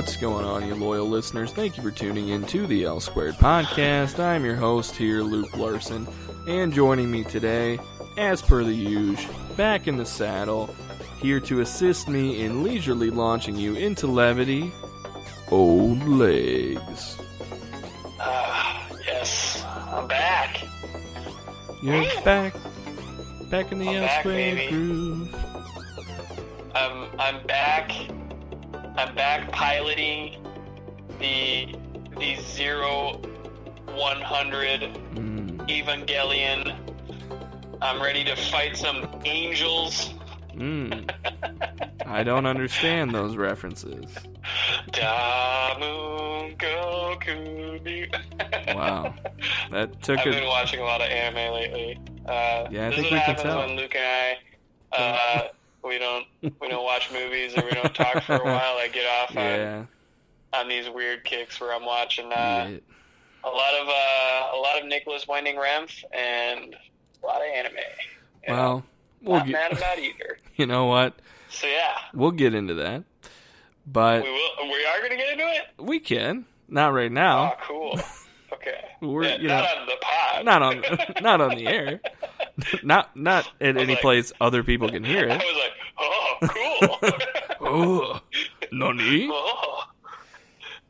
What's going on, you loyal listeners? Thank you for tuning in to the L Squared Podcast. I'm your host here, Luke Larson, and joining me today, as per the usual, back in the saddle, here to assist me in leisurely launching you into levity, Old Legs. Yes, I'm back. You're back in the L Squared baby. groove. I'm back. I'm back piloting the 0-100 Evangelion. I'm ready to fight some angels. I don't understand those references. Damu Goku. Wow. That took I've been watching a lot of anime lately. Yeah, I this think is we what can happens tell. when Luke and I we don't watch movies or we don't talk for a while. I get off on these weird kicks where I'm watching a lot of Nicholas Winding Refn and a lot of anime. Well, not mad about either. You know what? So yeah, we'll get into that. But we are going to get into it. We can. Not right now. Oh, cool. Okay. We're not on the pod. Not on the air. Not at any place other people can hear it. I was like, oh, cool. Oh, nani? Oh.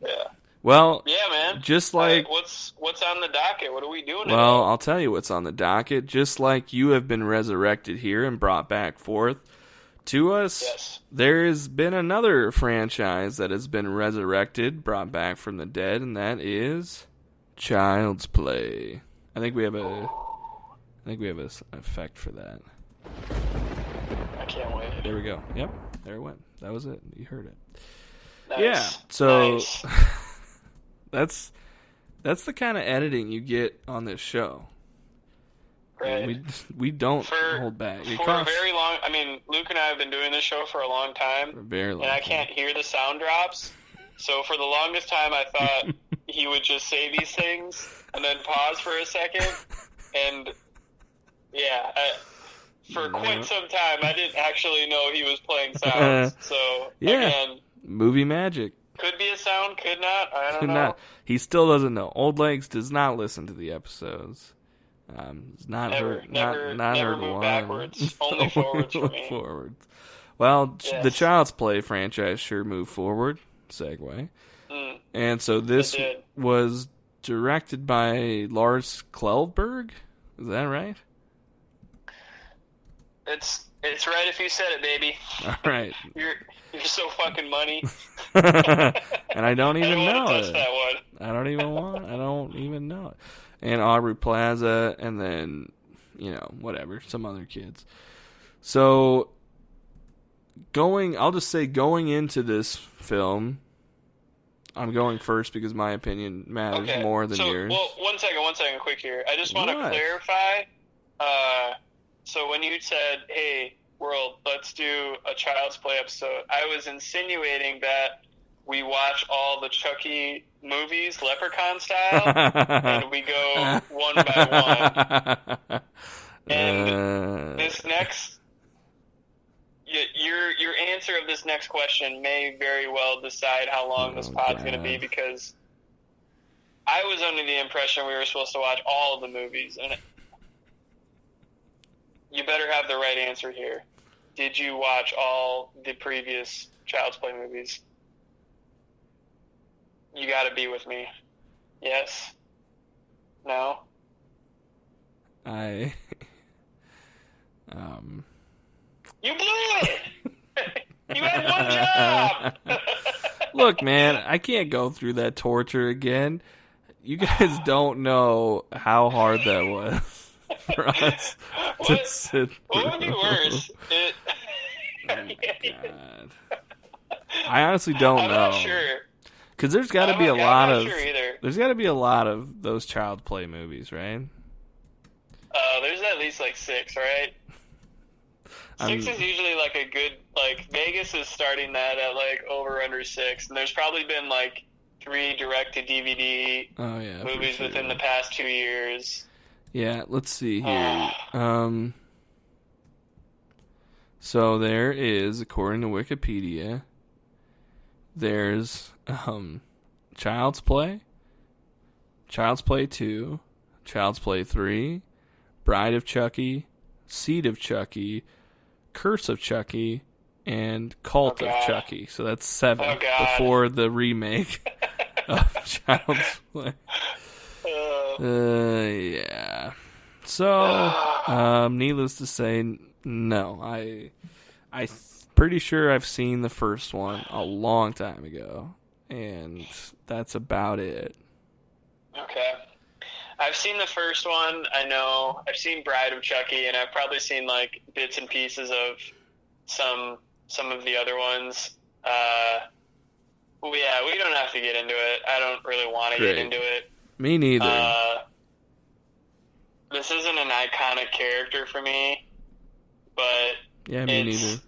Yeah. Well, yeah, man. Just like what's on the docket? What are we doing? Well, I'll tell you what's on the docket. Just like you have been resurrected here and brought back forth to us, yes. There has been another franchise that has been resurrected, brought back from the dead, and that is Child's Play. I think we have a effect for that. I can't wait. There we go. Yep, there it went. That was it. You heard it. Nice. Yeah. So nice. that's the kind of editing you get on this show. Right. We don't hold back. For a very long... I mean, Luke and I have been doing this show for a long time. For a very long and I time. can't hear the sound drops. So for the longest time, I thought he would just say these things and then pause for a second. And, yeah, for quite some time, I didn't actually know he was playing sounds. So, again... Movie magic. Could be a sound, could not. I don't know. Not. He still doesn't know. Old Legs does not listen to the episodes. It's not never heard move one. backwards. Only forwards for me. Forwards. Well, yes. The Child's Play franchise sure moved forward. Segue. And so this was directed by Lars Klevberg. Is that right? It's right if you said it, baby. All right. You're so fucking money. And I don't even know touch it. that one. I don't even know it. And Aubrey Plaza, and then, whatever, some other kids. So, I'll just say going into this film, I'm going first because my opinion matters more than yours. Well, one second, quick here. I just want to clarify. So when you said, hey, world, let's do a Child's Play episode, I was insinuating that we watch all the Chucky movies, Leprechaun style, and we go one by one. And this next, your answer of this next question may very well decide how long this pod's going to be, because I was under the impression we were supposed to watch all of the movies, and you better have the right answer here. Did you watch all the previous Child's Play movies? You gotta be with me. Yes? No? You blew it! You had one job! Look, man, I can't go through that torture again. You guys don't know how hard that was for us to sit through. What would be worse? God. I honestly don't know. I'm not sure. Because there's got to be a lot of... Sure either. There's got to be a lot of those Child Play movies, right? There's at least like 6, right? 6 is usually like a good... Like, Vegas is starting that at like over under 6. And there's probably been like 3 direct-to-DVD movies within the past 2 years. Yeah, let's see here. So there is, according to Wikipedia, there's Child's Play, Child's Play 2, Child's Play 3, Bride of Chucky, Seed of Chucky, Curse of Chucky, and Cult of Chucky. So that's 7 before the remake of Child's Play. Yeah. So, needless to say, no. I pretty sure I've seen the first one a long time ago, and that's about it. Okay. I've seen the first one. I know I've seen Bride of Chucky, and I've probably seen like bits and pieces of some of the other ones. Yeah, we don't have to get into it. I don't really want to get into it. Me neither. This isn't an iconic character for me, but yeah, me neither.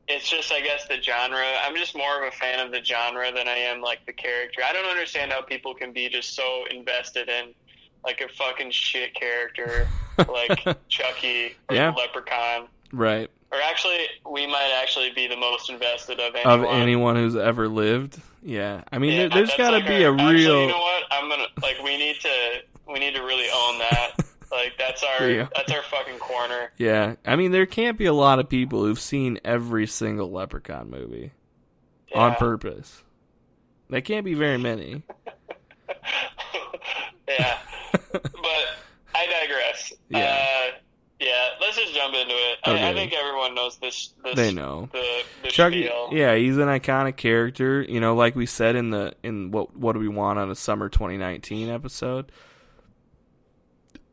It's just, I guess, the genre. I'm just more of a fan of the genre than I am like the character. I don't understand how people can be just so invested in like a fucking shit character like Chucky or Leprechaun. Right. Or actually, we might actually be the most invested of anyone. Of anyone who's ever lived. Yeah. I mean, there's got to be a real... Actually, you know what? I'm gonna we need to really own that. Like that's our fucking corner. Yeah. I mean, there can't be a lot of people who've seen every single Leprechaun movie on purpose. There can't be very many. Yeah. But I digress. Yeah, let's just jump into it. Okay. I think everyone knows this. They know. The Chucky, spiel. yeah, he's an iconic character. You know, like we said in what do we want on a summer 2019 episode.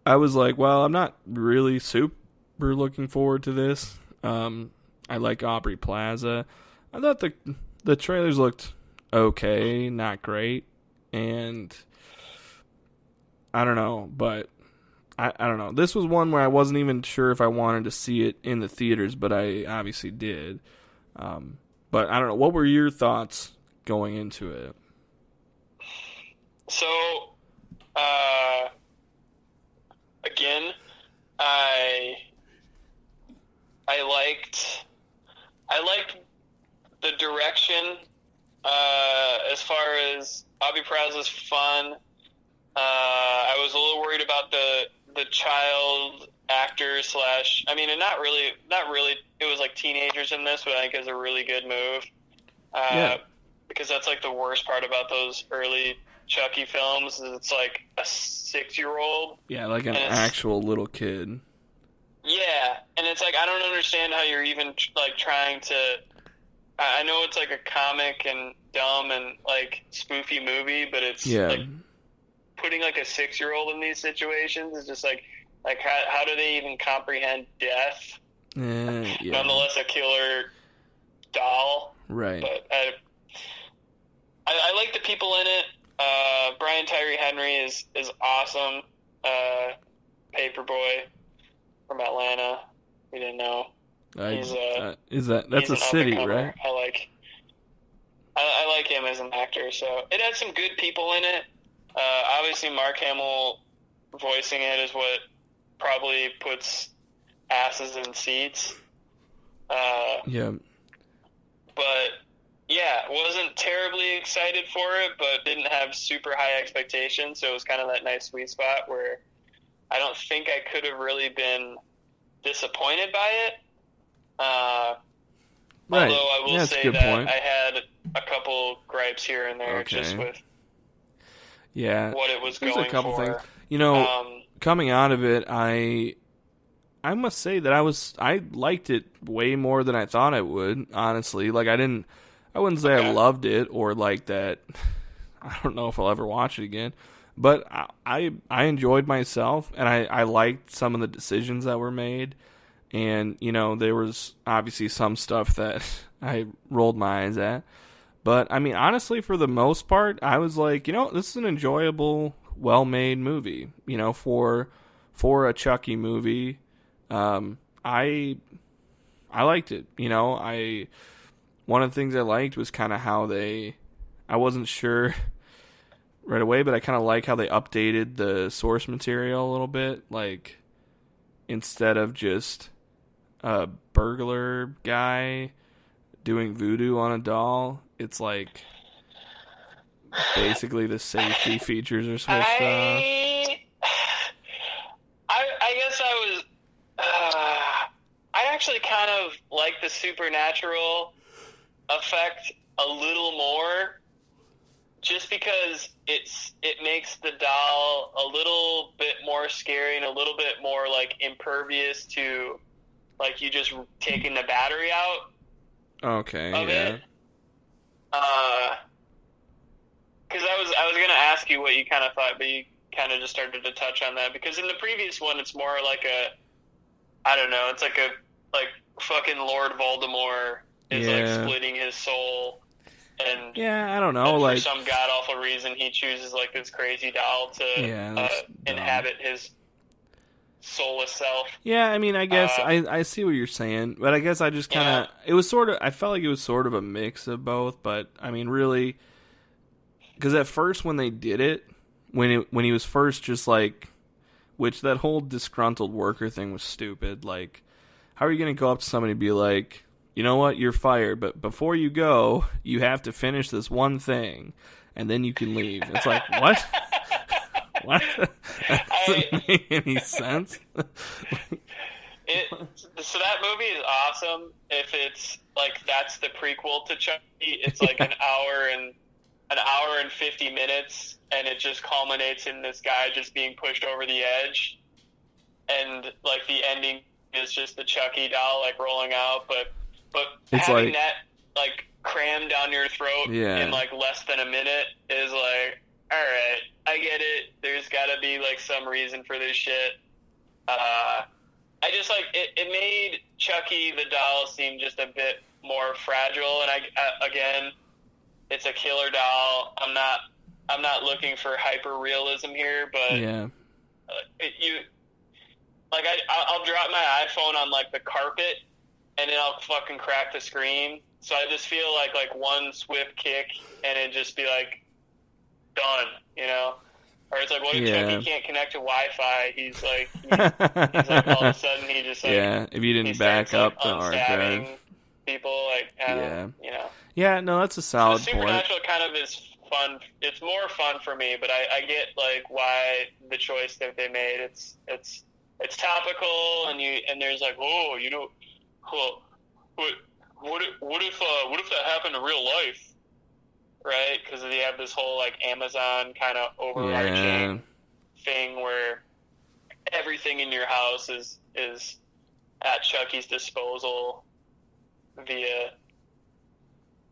I was like, well, I'm not really super looking forward to this. I like Aubrey Plaza. I thought the trailers looked okay, not great, and I don't know, but I don't know. This was one where I wasn't even sure if I wanted to see it in the theaters, but I obviously did. But I don't know. What were your thoughts going into it? So, again, I liked the direction. As far as Aubrey Plaza's fun, I was a little worried about the child actor slash. I mean, and not really. It was like teenagers in this, but I think it was a really good move. Because that's like the worst part about those early Chucky films is it's like a 6-year-old. Yeah, like an actual little kid. Yeah, and it's like I don't understand how you're even like trying to. I know it's like a comic and dumb and like spoofy movie, but it's like putting like a 6-year-old in these situations is just like how do they even comprehend death? Nonetheless, a killer doll. Right. But I like the people in it. Brian Tyree Henry is awesome. Paperboy from Atlanta. We didn't know. That's a city, right? I like him as an actor. So it had some good people in it. Obviously, Mark Hamill voicing it is what probably puts asses in seats. Yeah. But yeah, wasn't terribly excited for it, but didn't have super high expectations. So it was kind of that nice sweet spot where I don't think I could have really been disappointed by it. Right. Although I will say that I had a couple gripes here and there just with what it was going for. There's a couple things. You know, coming out of it, I must say that I liked it way more than I thought I would, honestly. Like I wouldn't say I loved it or like that. I don't know if I'll ever watch it again, but I enjoyed myself and I liked some of the decisions that were made. And, you know, there was obviously some stuff that I rolled my eyes at. But, I mean, honestly, for the most part, I was like, you know, this is an enjoyable, well-made movie. You know, for a Chucky movie, I liked it. You know, one of the things I liked was kind of how I wasn't sure right away, but I kind of like how they updated the source material a little bit. Like, instead of just a burglar guy doing voodoo on a doll, it's like basically the safety features are switched off. I guess I was. I actually kind of like the supernatural effect a little more, just because it makes the doll a little bit more scary and a little bit more like impervious to like you just taking the battery out. Okay, of yeah. it. Because I was gonna ask you what you kind of thought, but you kind of just started to touch on that. Because in the previous one, it's more like I don't know, it's like fucking Lord Voldemort is like splitting his soul, and I don't know, like for some god awful reason he chooses like this crazy doll to inhabit his soulless self. Yeah, I mean, I guess I see what you're saying, but I guess I just kind of it was sort of I felt like it was sort of a mix of both, but I mean, really, because at first when they did it, when he was first just like, which that whole disgruntled worker thing was stupid. Like, how are you going to go up to somebody and be like, you know what, you're fired, but before you go, you have to finish this one thing, and then you can leave. It's like, what? What? That doesn't make any sense. So that movie is awesome if it's like that's the prequel to Chucky. It's like an hour and 50 minutes, and it just culminates in this guy just being pushed over the edge, and like the ending is just the Chucky doll like rolling out, but it's having like, that like crammed down your throat in like less than a minute is like, all right, I get it. There's got to be like some reason for this shit. I just like it made Chucky the doll seem just a bit more fragile, and again, it's a killer doll. I'm not looking for hyper realism here, but I'll drop my iPhone on like the carpet, and then I'll fucking crack the screen. So I just feel like one swift kick, and it'd just be like done, you know? Or it's like, what if Chucky can't connect to Wi-Fi? He's like all of a sudden he just like if you didn't back up the hard drive, people like you know. Yeah, no, that's a solid point. Supernatural kind of is fun. It's more fun for me, but I get like why the choice that they made. It's topical, and there's like, oh, you know, what if that happened in real life, right? Because they have this whole like Amazon kind of overarching thing where everything in your house is at Chucky's disposal via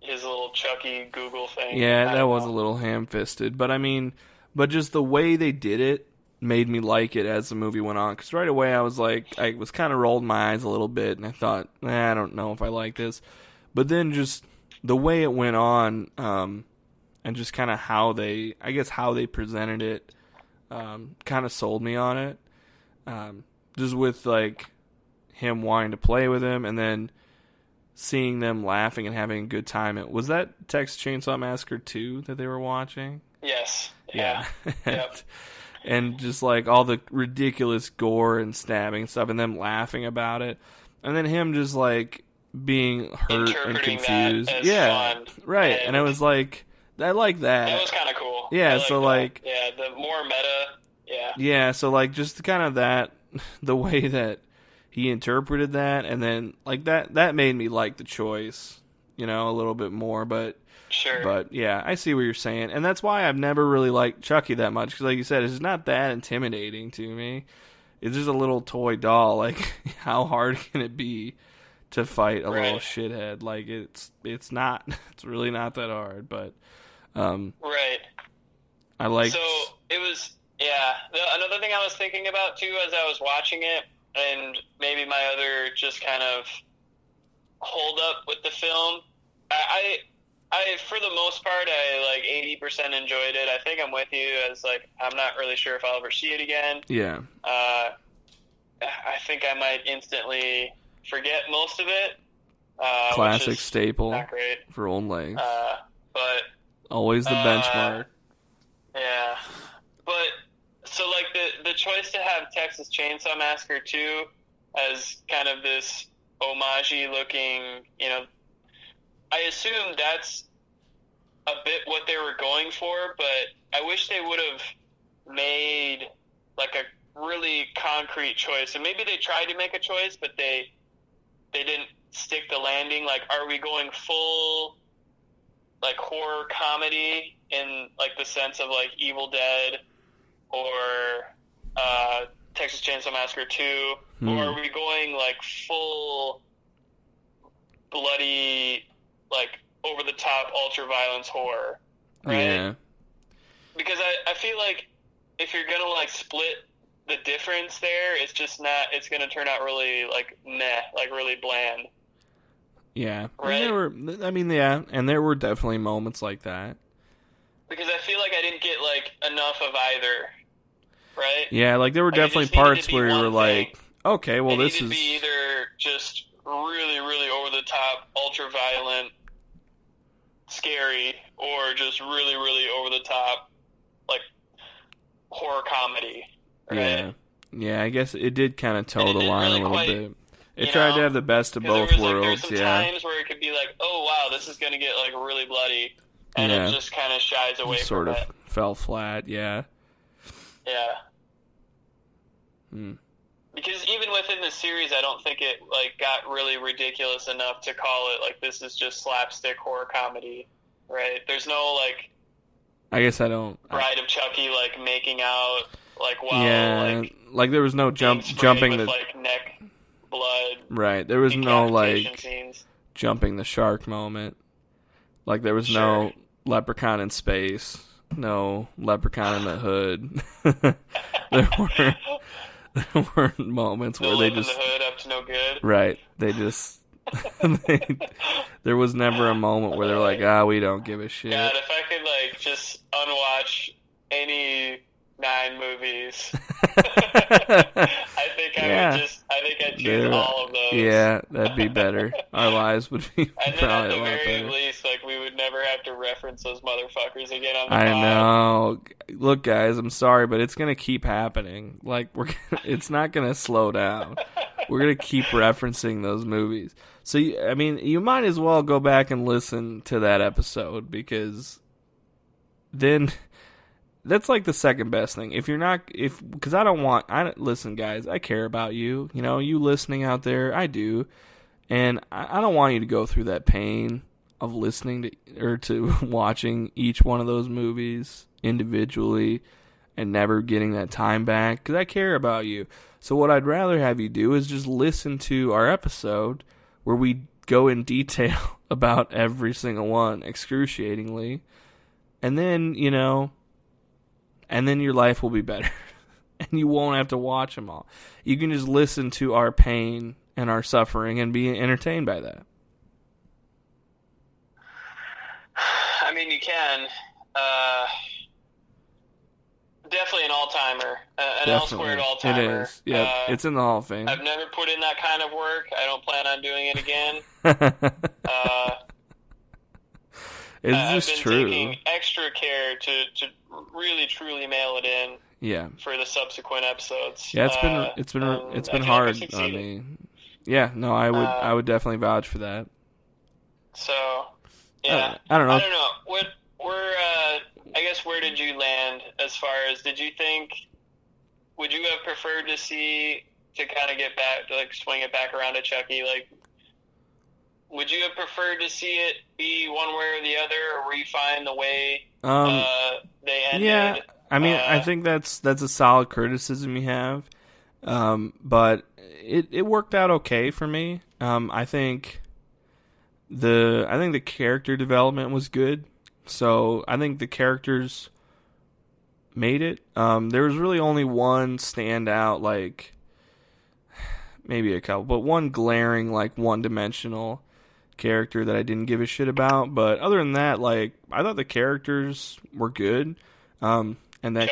his little Chucky Google thing. Yeah, that was a little ham-fisted, but I mean, just the way they did it made me like it as the movie went on, because right away I was kind of rolled my eyes a little bit, and I thought, I don't know if I like this, but then just the way it went on, and just kind of how they presented it, kind of sold me on it, just with like him wanting to play with him, and then seeing them laughing and having a good time. Was that Texas Chainsaw Massacre 2 that they were watching? Yes. Yeah. Yep. And just like all the ridiculous gore and stabbing stuff, and them laughing about it, and then him just like being hurt and confused. Fun. Right. And I was like, I like that. That was kind of cool. Yeah. The more meta. Yeah. Yeah. So like just kind of that, the way that he interpreted that, and then like that made me like the choice, you know, a little bit more. But sure. But yeah, I see what you're saying, and that's why I've never really liked Chucky that much, because like you said, it's not that intimidating to me. It's just a little toy doll. Like, how hard can it be to fight a little shithead? Like, it's not. It's really not that hard. But right. I like. So it was another thing I was thinking about too as I was watching it, and maybe my other just kind of hold up with the film. I for the most part, I like 80% enjoyed it. I think I'm with you as like, I'm not really sure if I'll ever see it again. Yeah. I think I might instantly forget most of it. Classic staple. Not great. For old legs. But always the benchmark. Yeah. But so like the choice to have Texas Chainsaw Massacre 2 as kind of this homage-y looking, you know, I assume that's a bit what they were going for, but I wish they would have made like a really concrete choice. And maybe they tried to make a choice, but they didn't stick the landing. Like, are we going full like horror comedy in like the sense of like Evil Dead or Texas Chainsaw Massacre 2, or are we going like full bloody, like over the top ultra violence horror, right? Yeah. Because I feel like if you're gonna like split the difference there, it's just not. It's gonna turn out really like meh, like really bland. Yeah. Right. And there were definitely moments like that. Because I feel like I didn't get like enough of either. Right. Yeah, like there were definitely parts where you were like, okay, well, this is be either just really, really over the top, ultra violent, scary, or just really, really over the top, like horror comedy. Right? Yeah. I guess it did kind of toe the line really a little quite, bit. It tried to have the best of both worlds. There were some times where it could be like, oh wow, this is gonna get like really bloody, and it just kind of shies away from it. Sort of fell flat. Yeah. Yeah. Because even within the series, I don't think it like got really ridiculous enough to call it like this is just slapstick horror comedy, right? There's no like. I guess I don't. Bride of Chucky like making out like while like there was no jumping with, the like neck blood. Right, there was no like scenes. Jumping the shark moment. Like there was no leprechaun in space, no leprechaun in the hood. There were moments where they just the hood up to no good. Right. They just there was never a moment where they're like, we don't give a shit. God, if I could like just unwatch any 9 movies, I think I'd choose all of those. Yeah, that'd be better. Our lives would be and probably then a lot at the very better. least, like we would never have to reference those motherfuckers again on the I pod. know. Look, guys, I'm sorry, but it's gonna keep happening. Like it's not gonna slow down. We're gonna keep referencing those movies. So you might as well go back and listen to that episode because then. That's like the second best thing. Because listen, guys, I care about you. You know, you listening out there, I do. And I don't want you to go through that pain of listening to watching each one of those movies individually and never getting that time back. Because I care about you. So what I'd rather have you do is just listen to our episode where we go in detail about every single one excruciatingly. And then, and then your life will be better. And you won't have to watch them all. You can just listen to our pain and our suffering and be entertained by that. I mean, you can. Definitely an all-timer. An L-squared all-timer. It is. Yeah, it's in the Hall of Fame. I've never put in that kind of work. I don't plan on doing it again. It's just true. I've been taking extra care to really truly mail it in. Yeah. For the subsequent episodes. Yeah, it's been hard on me. Yeah, no, I would definitely vouch for that. So, yeah, I don't know. I guess where did you land as far as would you have preferred to kind of get back, to like swing it back around to Chucky, like? Would you have preferred to see it be one way or the other, or were you fine the way they ended? Yeah, I mean, I think that's a solid criticism you have, but it worked out okay for me. I think the character development was good, so I think the characters made it. There was really only one standout, like maybe a couple, but one glaring, like one-dimensional character that I didn't give a shit about. But other than that, like, I thought the characters were good. And that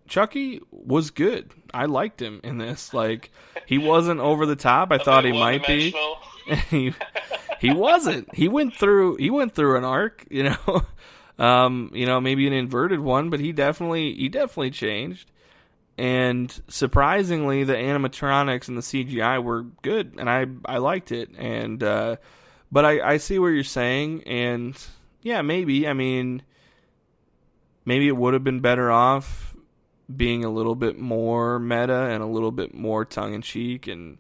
Chucky was good. I liked him in this. Like, he wasn't over the top. I thought he might be. He wasn't. He went through an arc, maybe an inverted one, but he definitely changed. And surprisingly, the animatronics and the CGI were good, and I liked it. And but I see what you're saying, and yeah, maybe. I mean, maybe it would have been better off being a little bit more meta and a little bit more tongue-in-cheek and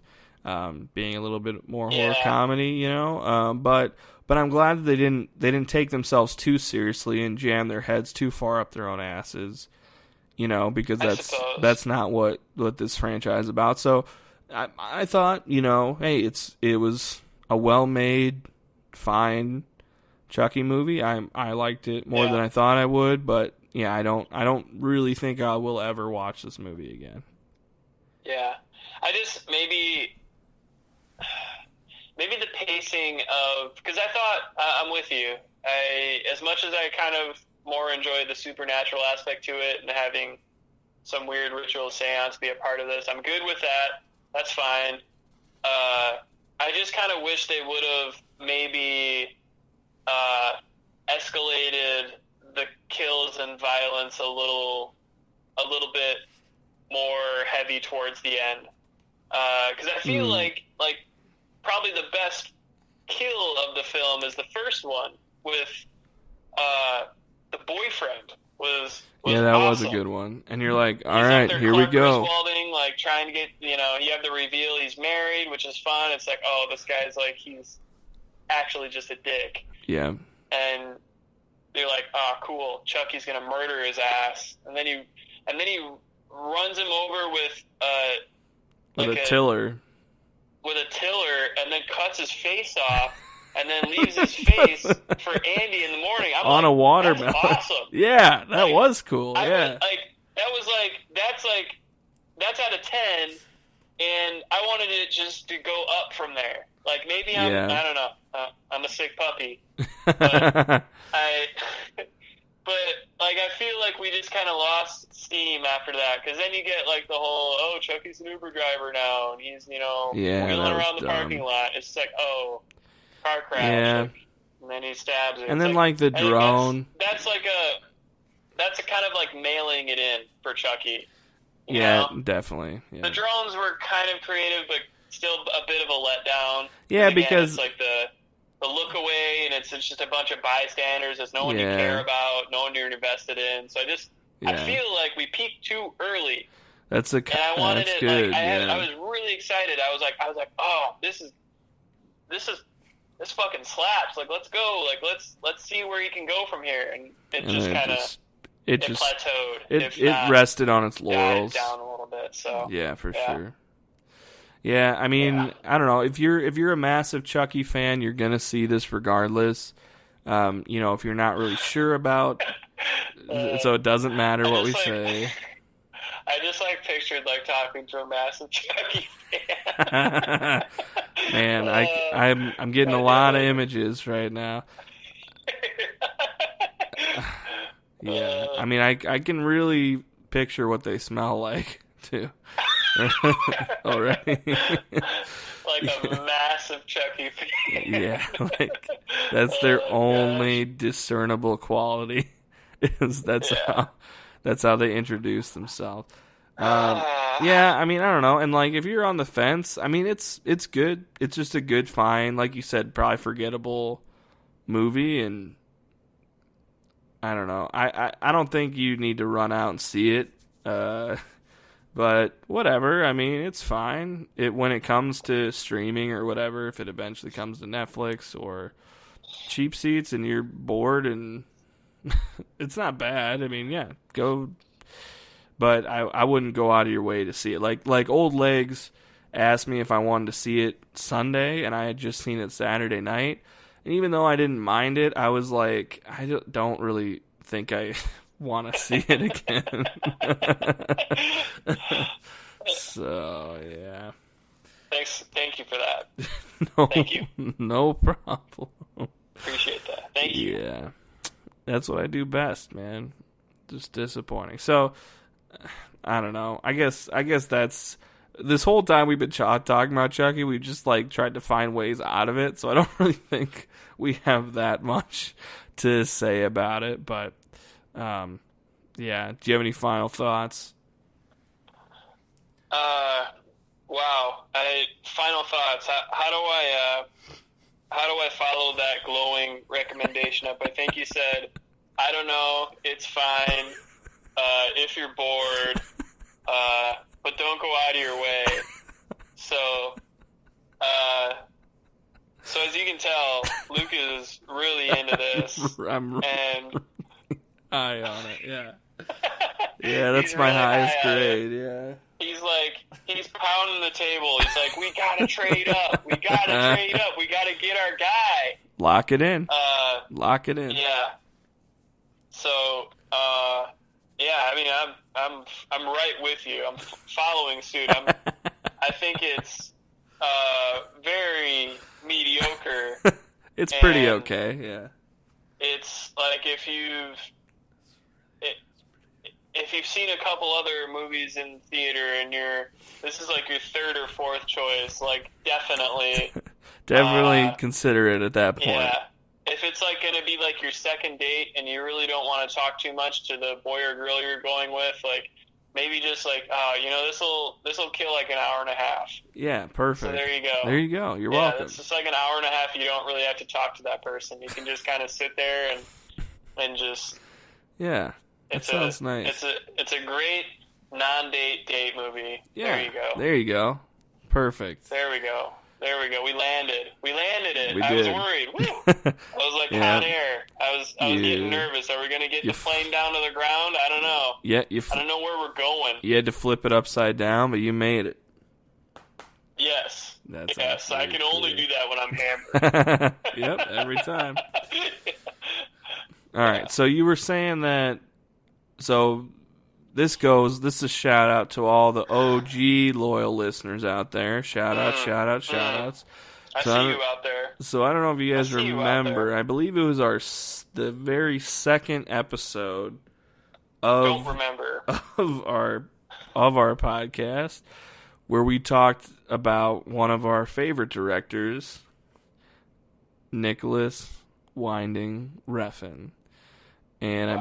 being a little bit more horror comedy, you know. But I'm glad that they didn't take themselves too seriously and jam their heads too far up their own asses, you know, because that's not what this franchise is about. So I thought, you know, hey, it was a well-made, fine Chucky movie. I liked it more than I thought I would, but yeah, I don't really think I will ever watch this movie again. Yeah, I just maybe the pacing of, because I thought I'm with you. As much as I kind of more enjoyed the supernatural aspect to it and having some weird ritual seance be a part of this, I'm good with that. That's fine. I just kind of wish they would have maybe escalated the kills and violence a little bit more heavy towards the end. Because I feel like probably the best kill of the film is the first one with the boyfriend. Was that awesome. was a good one. And you're like, all right, here we go. Walding, like trying to get, you know, you have the reveal he's married, which is fun. It's like, oh, this guy's like, he's actually just a dick. Yeah. And they're like, oh, cool, Chucky's gonna murder his ass. And then he runs him over with a tiller. With a tiller, and then cuts his face off. And then leaves his face for Andy in the morning. I'm on like, a watermelon. That's awesome. Yeah, that was cool. Yeah. That's out of 10, and I wanted it just to go up from there. Like, maybe I don't know. I'm a sick puppy. But I feel like we just kind of lost steam after that, because then you get like the whole, oh, Chucky's an Uber driver now, and he's, you know, wheeling around the parking lot. It's just like, oh, car crash, and then he stabs it. And then like the drone. That's a kind of like mailing it in for Chucky. You know? Definitely. Yeah. The drones were kind of creative, but still a bit of a letdown. Yeah, again, because it's like the look away, and it's just a bunch of bystanders. There's no one you care about, no one you're invested in. So I feel like we peaked too early. That's good. I was really excited. I was like, oh, this fucking slaps. Like, let's go. Like, let's see where he can go from here. And it just kind of plateaued. It rested on its laurels. Died down a little bit. So yeah, for sure. Yeah, I mean, I don't know. If you're a massive Chucky fan, you're gonna see this regardless. You know, if you're not really sure about, so it doesn't matter what we say. I just pictured talking to a massive Chucky fan. Man, I'm getting a lot of images right now. Yeah, I mean, I can really picture what they smell like too. Already. Like a massive Chucky fan. Yeah, that's their only discernible quality. That's how they introduce themselves. Yeah, I mean, I don't know. And if you're on the fence, I mean, it's good. It's just a good find, like you said, probably forgettable movie, and I don't know. I don't think you need to run out and see it. But whatever. I mean, it's fine. When it comes to streaming or whatever, if it eventually comes to Netflix or cheap seats and you're bored, and it's not bad. I mean, yeah, go. But I wouldn't go out of your way to see it. Like Old Legs asked me if I wanted to see it Sunday, and I had just seen it Saturday night. And even though I didn't mind it, I was like, I don't really think I want to see it again. So, yeah. Thank you for that. No, thank you. No problem. Appreciate that. Thank you. Yeah. That's what I do best, man. Just disappointing. So, I don't know. I guess that's this whole time we've been talking about Chucky, we just tried to find ways out of it. So I don't really think we have that much to say about it. But yeah. Do you have any final thoughts? Wow. Final thoughts. How do I how do I follow that glowing recommendation up? I think you said, I don't know, it's fine if you're bored, but don't go out of your way. So as you can tell, Luke is really into this. I'm and high on it, yeah. Yeah, that's my really highest grade, yeah. He's pounding the table. He's like, we gotta trade up. We gotta trade up. We gotta get our guy. Lock it in. Lock it in. Yeah. So, yeah, I mean, I'm right with you. I'm following suit. I think it's very mediocre. It's pretty okay, yeah. It's like if you've seen a couple other movies in theater and this is like your third or fourth choice, like definitely consider it at that point. Yeah. If it's like going to be like your second date and you really don't want to talk too much to the boy or girl you're going with, like maybe just like, this will kill like an hour and a half. Yeah, perfect. So there you go. There you go. You're welcome. It's just like an hour and a half. You don't really have to talk to that person. You can just kind of sit there and just. Yeah, that sounds nice. It's a great non-date date movie. Yeah, there you go. There you go. Perfect. There we go. We landed it. We I did. was worried. Woo! I was like hot air. I was getting nervous. Are we going to get the plane down to the ground? I don't know. Yeah, I don't know where we're going. You had to flip it upside down, but you made it. Yes. Yes, I can only do that when I'm hammered. Yep, every time. All right, so you were saying that. So this is a shout out to all the OG loyal listeners out there. Shout outs. I see you out there. So I don't know if you guys remember. I believe it was the very second episode of our podcast where we talked about one of our favorite directors, Nicholas Winding Refn. And wow.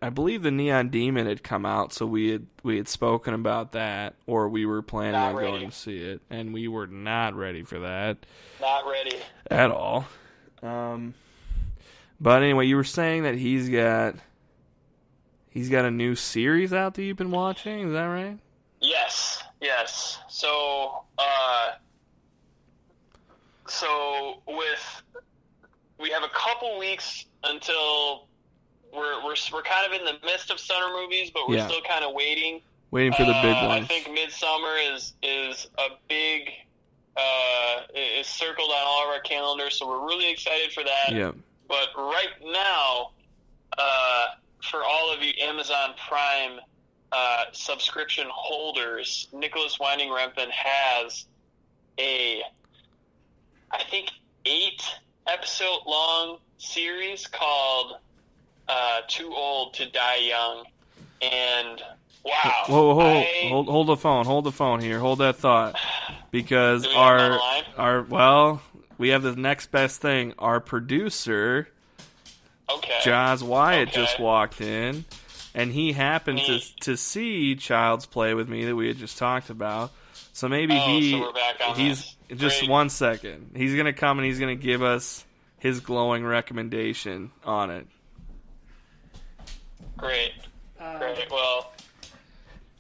I believe the Neon Demon had come out, so we had spoken about that, or we were planning on going to see it, and we were not ready for that. Not ready at all. But anyway, you were saying that he's got a new series out that you've been watching. Is that right? Yes. So we have a couple weeks until. We're kind of in the midst of summer movies, but we're still kind of waiting for the big ones. I think Midsummer is a big is circled on all of our calendars, so we're really excited for that. Yeah. But right now, for all of you Amazon Prime subscription holders, Nicholas Winding Refn has I think 8-episode long series called Too Old to Die Young, and wow! Hold the phone here. Hold that thought, because we have the next best thing. Our producer, Jaws Wyatt, just walked in, and he happened to see Child's Play with me that we had just talked about. So maybe so we're back on he's this. Just Great. 1 second. He's gonna come and he's gonna give us his glowing recommendation on it. Great. Well,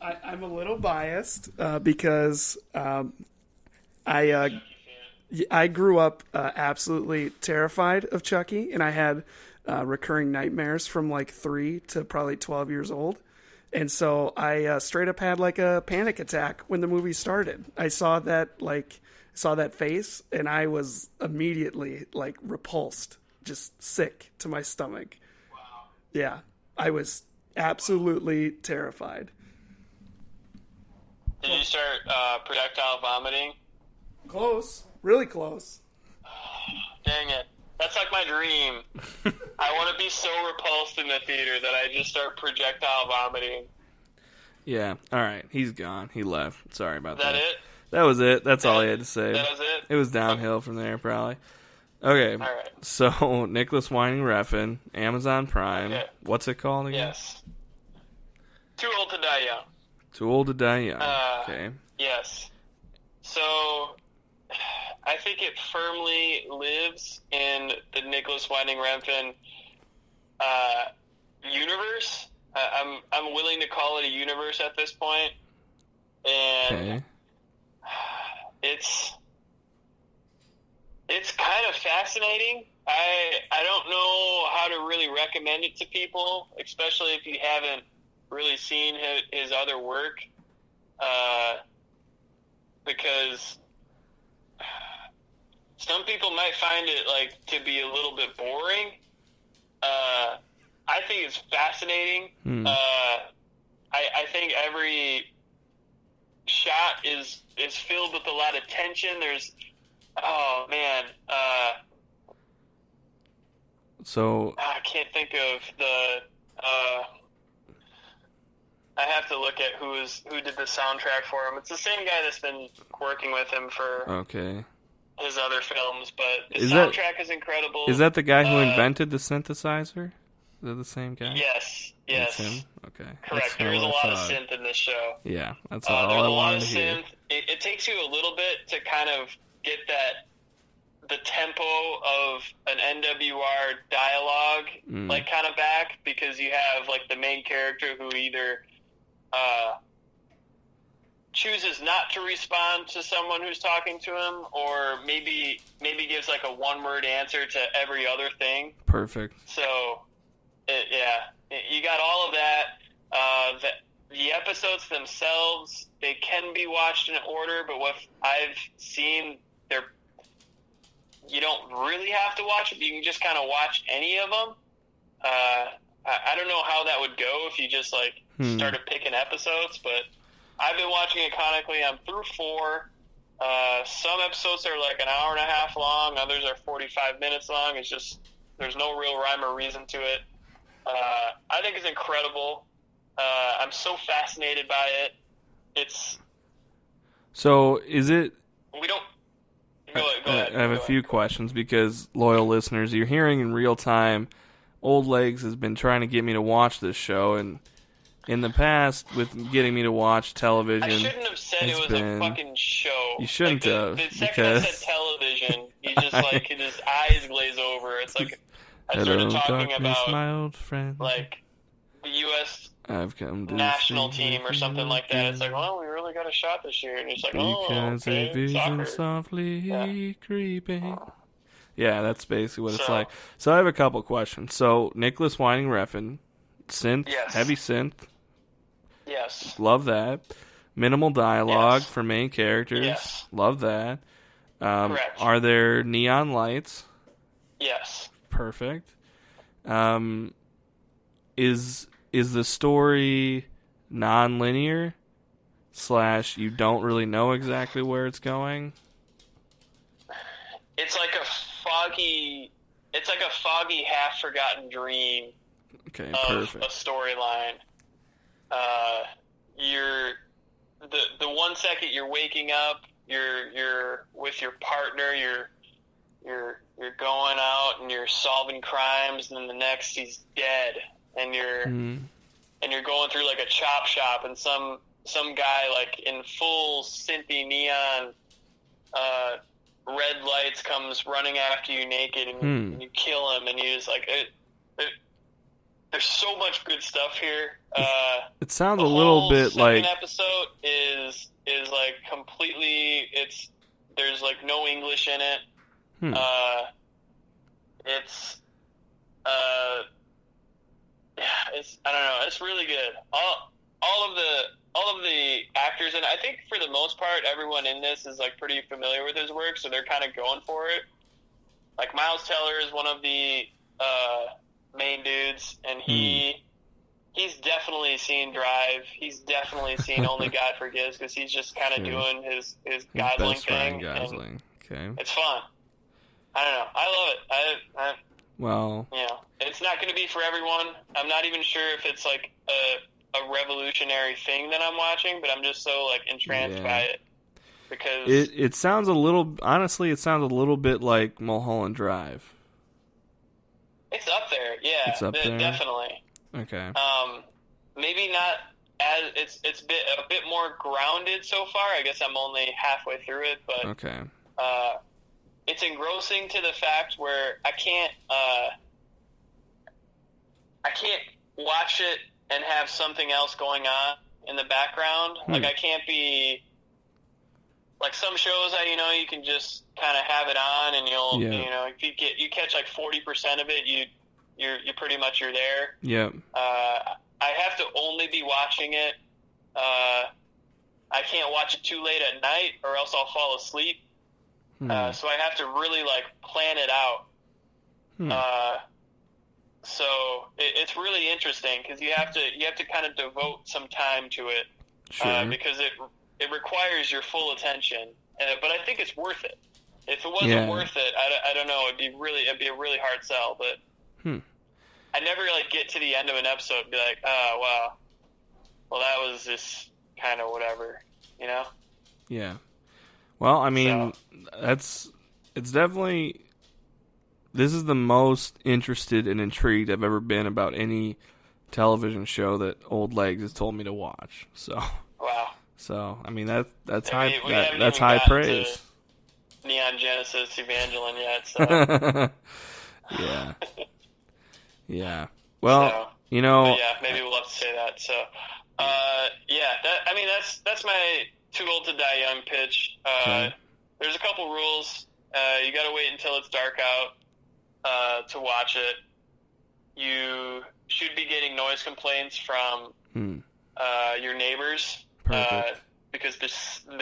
I'm a little biased because I grew up absolutely terrified of Chucky, and I had recurring nightmares from like 3 to probably 12 years old. And so I straight up had like a panic attack when the movie started. I saw that face, and I was immediately like repulsed, just sick to my stomach. Wow. Yeah, I was absolutely terrified. Did you start projectile vomiting? Close. Really close. Dang it. That's like my dream. I want to be so repulsed in the theater that I just start projectile vomiting. Yeah, alright. He's gone. He left. Sorry about that. Is that it? That was it. That's all he had to say. That was it? It was downhill from there, probably. Okay. All right. So, Nicholas Winding Refn, Amazon Prime. Okay. What's it called again? Yes. Too Old to Die Young. Too Old to Die Young. Okay. Yes. So, I think it firmly lives in the Nicholas Winding Refn universe. I'm willing to call it a universe at this point, and it's kind of fascinating. I don't know how to really recommend it to people, especially if you haven't really seen his other work, because some people might find it like to be a little bit boring. I think it's fascinating. I think every shot is filled with a lot of tension. There's, oh man, so I can't think of the. I have to look at who did the soundtrack for him. It's the same guy that's been working with him for his other films, but the soundtrack is incredible. Is that the guy who invented the synthesizer? Is that the same guy? Yes. That's him? Okay. Correct. There's a lot of synth in this show. Yeah, that's all I wanted to hear. It takes you a little bit to kind of get the tempo of an NWR dialogue, like kind of back, because you have like the main character who either chooses not to respond to someone who's talking to him, or maybe gives like a one-word answer to every other thing. Perfect. So, you got all of that. The episodes themselves, they can be watched in order, but what I've seen, you don't really have to watch it. You can just kind of watch any of them. I don't know how that would go if you just like started picking episodes, but I've been watching it canonically. I'm through 4. Some episodes are like an hour and a half long. Others are 45 minutes long. It's just, there's no real rhyme or reason to it. I think it's incredible. I'm so fascinated by it. So is it... We don't... Go ahead. I have a few questions, because, loyal listeners, you're hearing in real time, Old Legs has been trying to get me to watch this show, and in the past, with getting me to watch television... I shouldn't have said it was a fucking show. You shouldn't have. The second I said television, you just like, his eyes glaze over. It's like, I started talking about, my old friend. like, the U.S. I've come to national team or something like that. It's like, well, we really got a shot this year. And it's like, because okay, a vision soccer. softly creeping. Yeah, that's basically what it's like. So I have a couple questions. So, Nicholas Winding Refn, synth, heavy synth. Yes. Love that. Minimal dialogue for main characters. Yes. Love that. Correct. Are there neon lights? Yes. Perfect. Is the story non-linear / you don't really know exactly where it's going? It's like a foggy half-forgotten dream. Okay, of perfect. A storyline. You're the 1 second you're waking up, you're with your partner, you're going out and you're solving crimes, and then the next he's dead, and you're going through like a chop shop, and some guy like in full synthy neon red lights comes running after you naked, and you kill him, and you just like there's so much good stuff here. It sounds a little bit like the episode is like completely, there's like no English in it. It's I don't know, it's really good. All of the actors, and I think for the most part everyone in this is like pretty familiar with his work, so they're kind of going for it. Like Miles Teller is one of the main dudes, and he's definitely seen Drive. He's definitely seen Only God Forgives, because he's just kind of doing his Gosling thing. Gosling. Okay. It's fun. I don't know. I love it. Well, it's not going to be for everyone. I'm not even sure if it's like a revolutionary thing that I'm watching, but I'm just so like entranced by it, because it sounds a little bit like Mulholland Drive. It's up there, yeah. It's up there? Definitely. Okay. Maybe not as it's a bit more grounded so far. I guess I'm only halfway through it, but okay. it's engrossing to the fact where I can't watch it and have something else going on in the background. Like, I can't be like some shows that, you can just kind of have it on, and if you catch like 40% of it, you're pretty much there. Yeah. I have to only be watching it. I can't watch it too late at night, or else I'll fall asleep. So I have to really like plan it out. So it's really interesting because you have to kind of devote some time to it, because it requires your full attention. But I think it's worth it. If it wasn't worth it, I don't know. It'd be a really hard sell. But I never like get to the end of an episode and be like, oh wow, well that was just kind of whatever, Yeah. Well, I mean, it's definitely. This is the most interested and intrigued I've ever been about any television show that Old Legs has told me to watch. So. Wow. So I mean that's high that's high praise. Neon Genesis Evangelion yet. So. Yeah. Yeah. Well, but yeah, maybe we'll have to say that. So, that's my Too Old to Die Young pitch. There's a couple rules. You got to wait until it's dark out to watch it. You should be getting noise complaints from your neighbors. Because the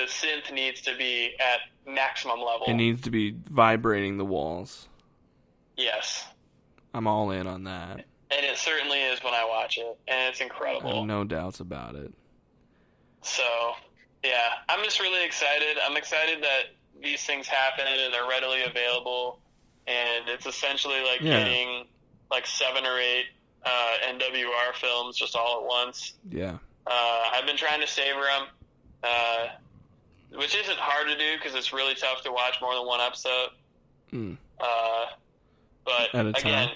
synth needs to be at maximum level. It needs to be vibrating the walls. Yes. I'm all in on that. And it certainly is when I watch it, and it's incredible. I have no doubts about it. So, yeah, I'm just really excited. I'm excited that these things happen and they're readily available, and it's essentially like getting like 7 or 8 NWR films just all at once. Yeah. I've been trying to savor them, which isn't hard to do because it's really tough to watch more than one episode. But again,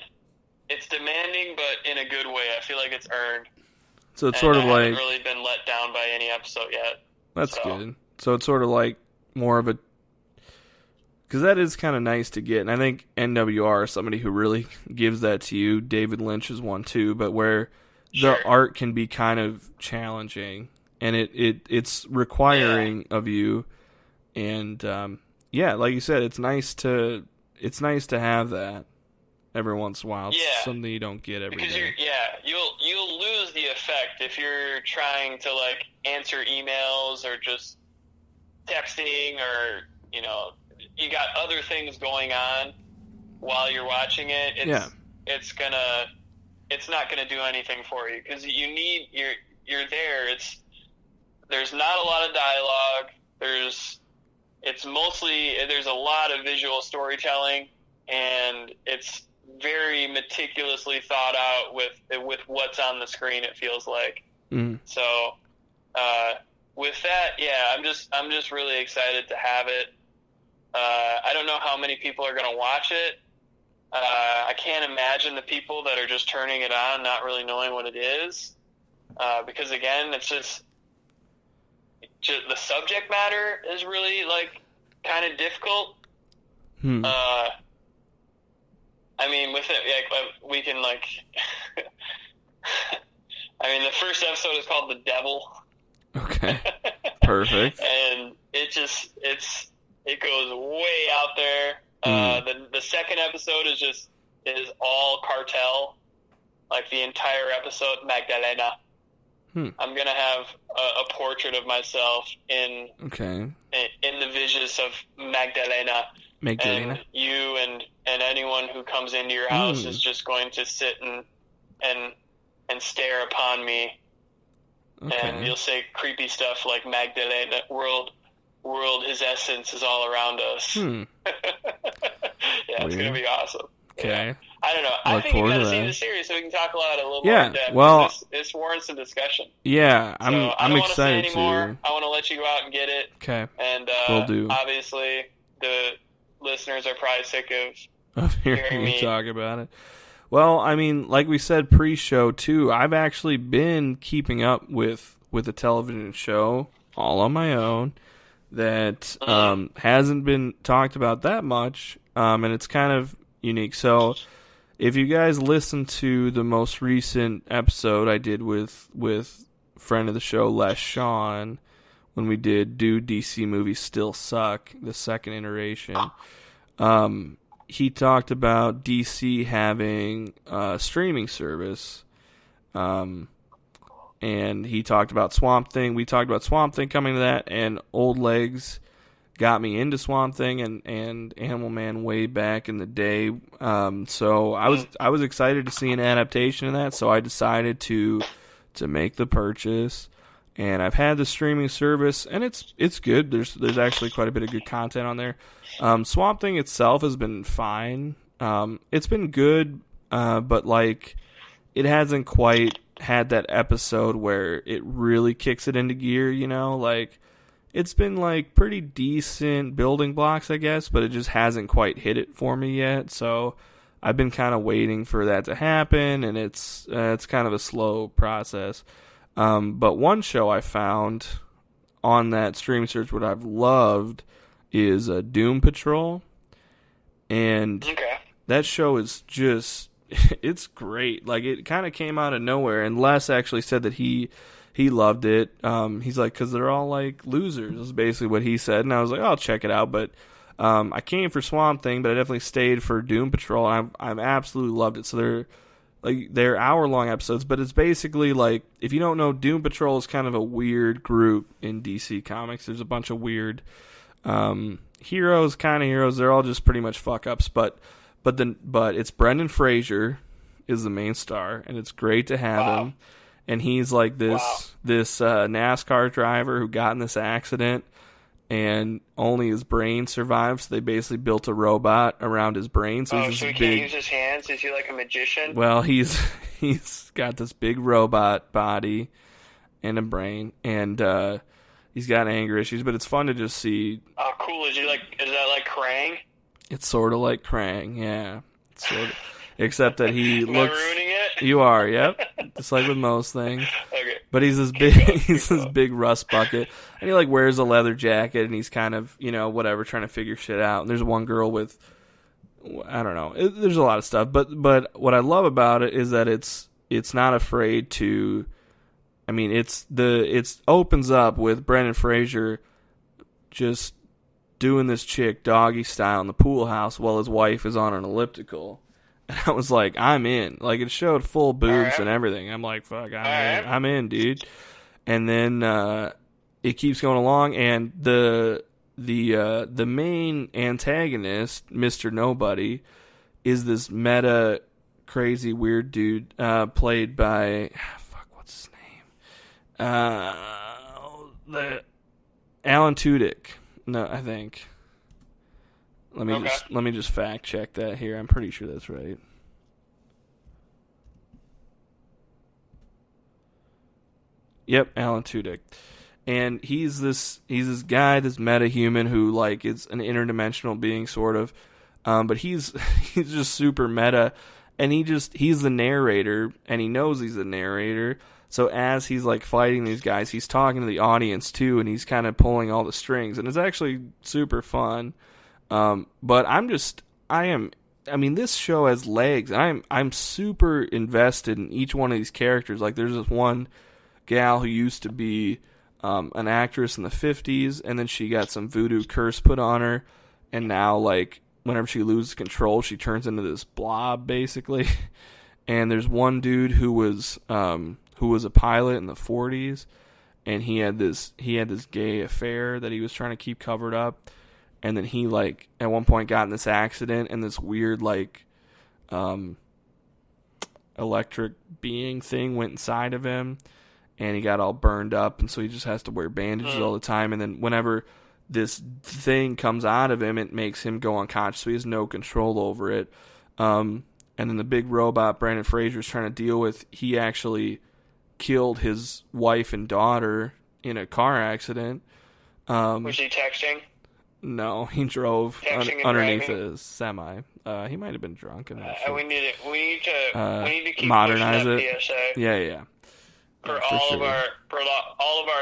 it's demanding, but in a good way. I feel like it's earned. So it's sort of like... I haven't really been let down by any episode yet. That's good. So it's sort of like more of a... Because that is kind of nice to get. And I think NWR is somebody who really gives that to you. David Lynch is one too. But where the art can be kind of challenging. And it's requiring of you. And, like you said, it's nice to have that every once in a while. It's something you don't get every day. You'll lose the effect if you're trying to like answer emails or just texting, or you got other things going on while you're watching it. It's not gonna do anything for you because you're there. There's not a lot of dialogue. There's a lot of visual storytelling, and it's very meticulously thought out with what's on the screen. It feels like. So with that, I'm just really excited to have it. I don't know how many people are going to watch it. I can't imagine the people that are just turning it on, not really knowing what it is, because again, it's just the subject matter is really like kind of difficult. I mean, with it, like, we can like. I mean, the first episode is called "The Devil." Okay. Perfect. And it goes way out there. The second episode is all cartel, like the entire episode. Magdalena. I'm gonna have a portrait of myself in the visions of Magdalena. And you and anyone who comes into your house is just going to sit and stare upon me. And you'll say creepy stuff like Magdalena, world, his essence is all around us. It's going to be awesome. Okay. Yeah. I don't know. I think you got to see the series so we can talk about it a little more in depth. Well, this warrants some discussion. Yeah, I'm excited to. I don't want to say anymore. I want to let you go out and get it. Okay. And will do. Obviously, the listeners are probably sick of hearing me talk about it. Well, I mean, like we said pre-show too, I've actually been keeping up with a television show all on my own. that hasn't been talked about that much, and it's kind of unique. So if you guys listen to the most recent episode I did with friend of the show, Les Sean, when we did Do DC Movies Still Suck, the second iteration, he talked about DC having a streaming service, and he talked about Swamp Thing. We talked about Swamp Thing coming to that, and Old Legs got me into Swamp Thing and Animal Man way back in the day. So I was excited to see an adaptation of that, so I decided to make the purchase. And I've had the streaming service, and it's good. There's actually quite a bit of good content on there. Swamp Thing itself has been fine. It's been good, but like it hasn't quite had that episode where it really kicks it into gear. You know, like it's been like pretty decent building blocks, I guess, but it just hasn't quite hit it for me yet. So I've been kind of waiting for that to happen, and it's kind of a slow process. But one show I found on that streaming search, what I've loved, is Doom Patrol. And that show is just, it's great. Like, it kind of came out of nowhere. And Les actually said that he loved it. He's like, because they're all, like, losers, is basically what he said. And I was like, oh, I'll check it out. But I came for Swamp Thing, but I definitely stayed for Doom Patrol. I've absolutely loved it. So they're hour-long episodes, but it's basically like, if you don't know, Doom Patrol is kind of a weird group in DC Comics. There's a bunch of weird heroes, kind of heroes. They're all just pretty much fuck-ups, but it's Brendan Fraser is the main star, and it's great to have him. And he's like this NASCAR driver who got in this accident, and only his brain survived, so they basically built a robot around his brain. So he can't use his hands? Is he like a magician? Well, he's got this big robot body and a brain, and he's got anger issues, but it's fun to just see. Oh, cool. Is that like Krang? It's sort of like Krang, yeah. Except that he looks... Am I ruining it? You are, yep. Just like with most things. Okay. But he's this big rust bucket, and he like wears a leather jacket, and he's kind of, you know, whatever, trying to figure shit out. And there's one girl with, I don't know, there's a lot of stuff. But what I love about it is that it's not afraid to. I mean, it opens up with Brendan Fraser just doing this chick doggy style in the pool house while his wife is on an elliptical. And I was like, I'm in. Like, it showed full boobs and everything. I'm like, fuck, I'm in, dude. And then it keeps going along, and the main antagonist, Mr. Nobody, is this meta, crazy, weird dude played by, what's his name? Alan Tudyk. No, I think. Let me just fact check that here. I'm pretty sure that's right. Yep, Alan Tudyk. And he's this guy, this meta-human who like is an interdimensional being sort of. But he's just super meta, and he's the narrator, and he knows he's the narrator. So as he's like fighting these guys, he's talking to the audience too, and he's kind of pulling all the strings, and it's actually super fun. But this show has legs, and I'm super invested in each one of these characters. Like, there's this one gal who used to be an actress in the 50s, and then she got some voodoo curse put on her, and now, like, whenever she loses control, she turns into this blob, basically. And there's one dude who was a pilot in the 40s, and he had this gay affair that he was trying to keep covered up. And then he, like, at one point got in this accident, and this weird, like, electric being thing went inside of him, and he got all burned up, and so he just has to wear bandages all the time. And then whenever this thing comes out of him, it makes him go unconscious, so he has no control over it. And then the big robot Brendan Fraser is trying to deal with, he actually killed his wife and daughter in a car accident. Was he texting? No, he drove underneath a semi. He might have been drunk. We need to keep modernize pushing it. that PSA. Yeah. For all of our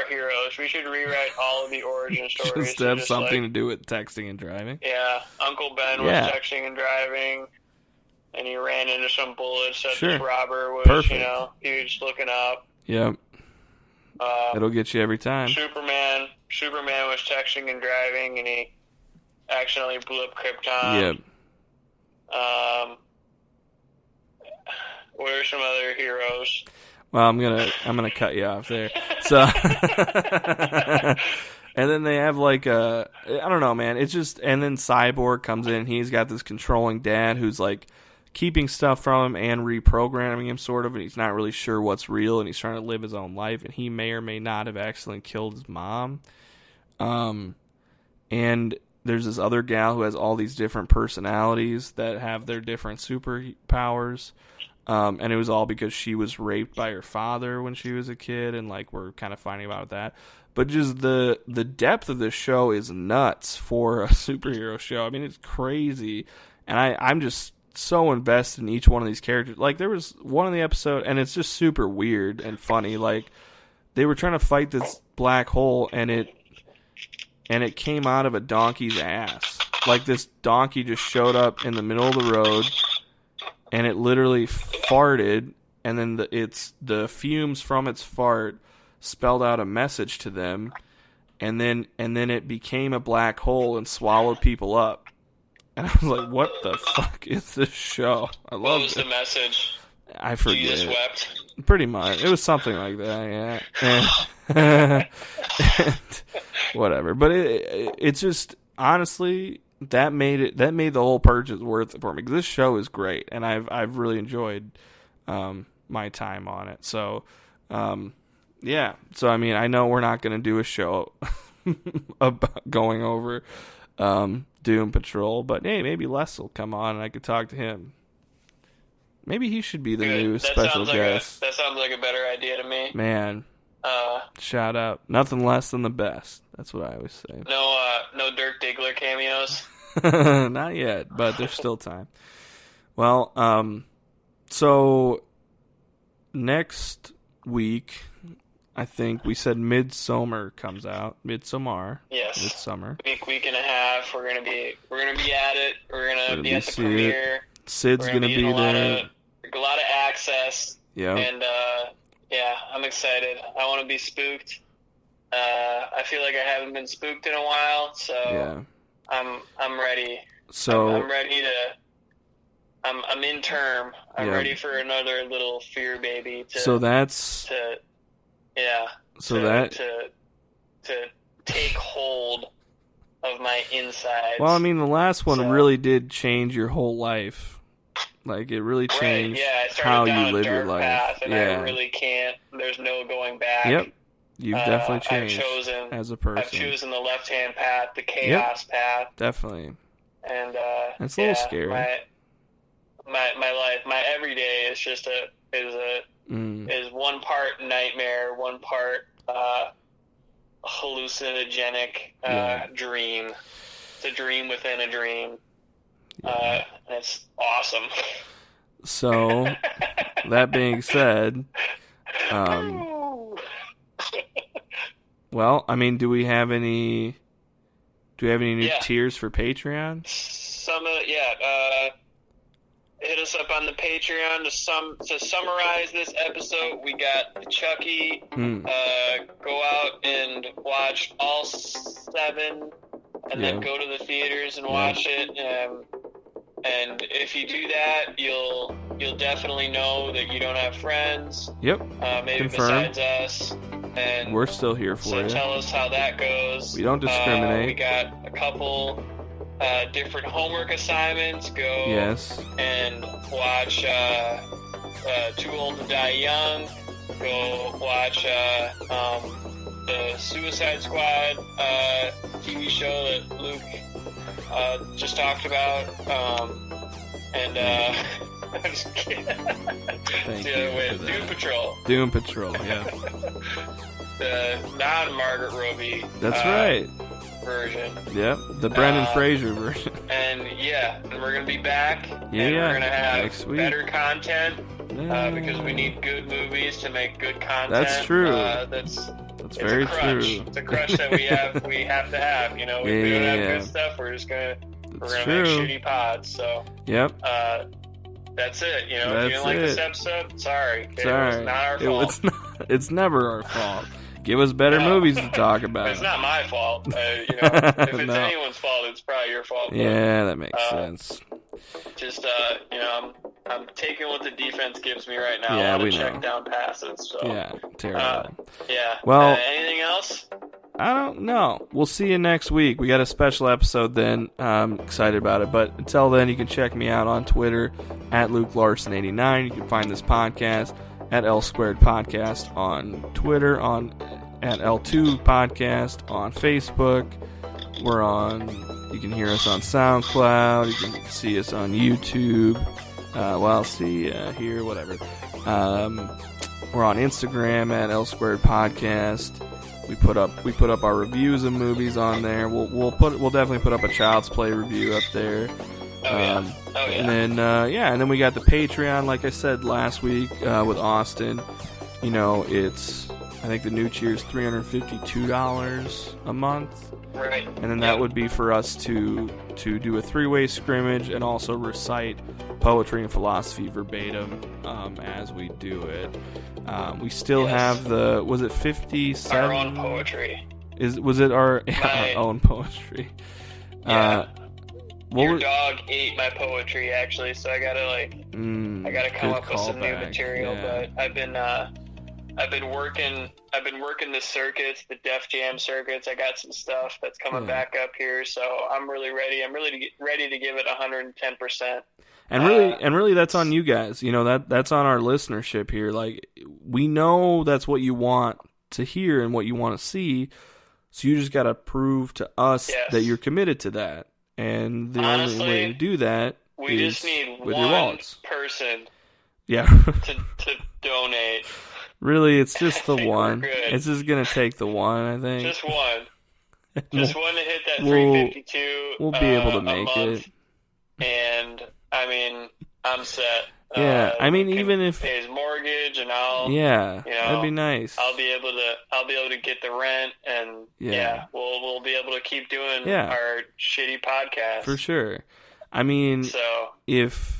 heroes, we should rewrite all of the origin stories. Just have something to do with texting and driving. Yeah, Uncle Ben was texting and driving, and he ran into some bullets that this robber was, Perfect. he was just looking up. Yep. It'll get you every time. Superman was texting and driving, and he accidentally blew up Krypton. Yep. What are some other heroes? Well, I'm gonna cut you off there. So, and then they have I don't know, man. It's just, and then Cyborg comes in. He's got this controlling dad who's like keeping stuff from him and reprogramming him, sort of, and he's not really sure what's real, and he's trying to live his own life, and he may or may not have accidentally killed his mom. And there's this other gal who has all these different personalities that have their different superpowers. And it was all because she was raped by her father when she was a kid, and we're kind of finding out that. But just the depth of this show is nuts for a superhero show. I mean, it's crazy, and I'm just so invested in each one of these characters. There was one in the episode, and it's just super weird and funny. They were trying to fight this black hole, and it came out of a donkey's ass. This donkey just showed up in the middle of the road. And it literally farted, and then the fumes from its fart spelled out a message to them, and then it became a black hole and swallowed people up. And I was like, "What the fuck is this show?" I loved it. What was the message? I forget. Jesus wept. Pretty much, it was something like that. Yeah, and whatever. But it's just honestly. That made the whole purchase worth it for me, because this show is great, and I've really enjoyed my time on it. So, yeah. So I mean, I know we're not going to do a show about going over Doom Patrol, but hey, maybe Les will come on and I could talk to him. Maybe he should be the new special guest. That sounds like a better idea to me. Man, shout out, nothing less than the best. That's what I always say. No Dirk Diggler cameos? Not yet, but there's still time. Well, so next week, I think we said Midsommar comes out. Midsommar. Yes. Midsummer. Week and a half. We're gonna be at it. We're gonna be at the premiere. Sid's gonna be there. A lot of access. Yeah. And yeah, I'm excited. I want to be spooked. I feel like I haven't been spooked in a while, so yeah. I'm ready. So I'm ready to. I'm in term. I'm ready for another little fear baby. To take hold of my insides. Well, I mean, the last one really did change your whole life. It really changed how you live your life. Path, and I really can't. There's no going back. Yep. You've definitely changed as a person. I've chosen the left-hand path, the chaos path. Definitely. And it's a little scary. My life, my everyday is just is one part nightmare, one part hallucinogenic dream. It's a dream within a dream. And it's awesome. So, that being said, well, I mean, do we have any new tiers for Patreon? Hit us up on the Patreon to summarize this episode. We got Chucky. Go out and watch all 7, and then go to the theaters and watch it. And if you do that, you'll definitely know that you don't have friends. Yep. Maybe besides us. And we're still here for you. So tell us how that goes. We don't discriminate. We got a couple different homework assignments. Go and watch Too Old to Die Young. Go watch the Suicide Squad TV show that Luke just talked about. I'm just kidding. Doom Patrol. Doom Patrol, yeah. The non-Margaret Robbie. That's right. Version. Yep, the Brendan Fraser version. And we're gonna be back. Yeah, and we're gonna have next week. better content. because we need good movies to make good content. That's true. That's very true. It's a crutch that we have to have. You know, if we don't have good stuff, we're gonna make shitty pods. So yep. That's it. You know, if you didn't like this episode, sorry. It was not our fault. It's never our fault. Give us better movies to talk about. It's not my fault. You know, if it's anyone's fault, it's probably your fault. Yeah, that makes sense. Just you know, I'm taking what the defense gives me right now. Yeah, we check know. down passes. So. Yeah, terrible. Yeah. Well, anything else? I don't know. We'll see you next week. We got a special episode then. I'm excited about it. But until then, you can check me out on Twitter at LukeLarson89. You can find this podcast at L Squared Podcast on Twitter, at L2 Podcast on Facebook. You can hear us on SoundCloud. You can see us on YouTube. Here, whatever. We're on Instagram at L Squared Podcast. We put up our reviews of movies on there. We'll definitely put up a Child's Play review up there. And then we got the Patreon, like I said last week with Austin. You know, I think the new tier is $352 a month. Right. And then that would be for us to do a 3-way scrimmage and also recite poetry and philosophy verbatim as we do it. We still have was it 57? Our own poetry. Was it our own poetry? Yeah. Your dog ate my poetry, actually, so I gotta come up with some new material. Yeah. But I've been working the circuits, the Def Jam circuits. I got some stuff that's coming back up here, so I'm really ready. I'm really ready to give it 110%. And really, that's on you guys. You know, that's on our listenership here. Like, we know that's what you want to hear and what you want to see. So you just got to prove to us that you're committed to that. And the only way to do that is just need with your wallets. Person. Yeah. to donate. Really, it's just the one. It's just gonna take the one, I think. Just one. Just one to hit that 352. We'll be able to make it. And I mean, I'm set. Yeah, I mean, even if pay his mortgage and I'll that'd be nice. I'll be able to get the rent and we'll be able to keep doing our shitty podcast for sure. I mean, even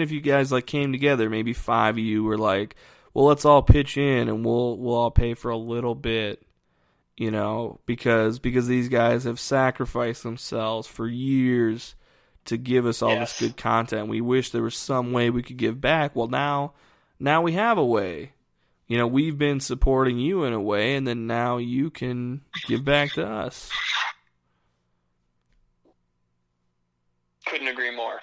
if you guys like came together, maybe 5 of you were like, well, let's all pitch in and we'll all pay for a little bit, you know, because these guys have sacrificed themselves for years to give us all this good content. We wish there was some way we could give back. Well, now we have a way. You know, we've been supporting you in a way, and then now you can give back to us. Couldn't agree more.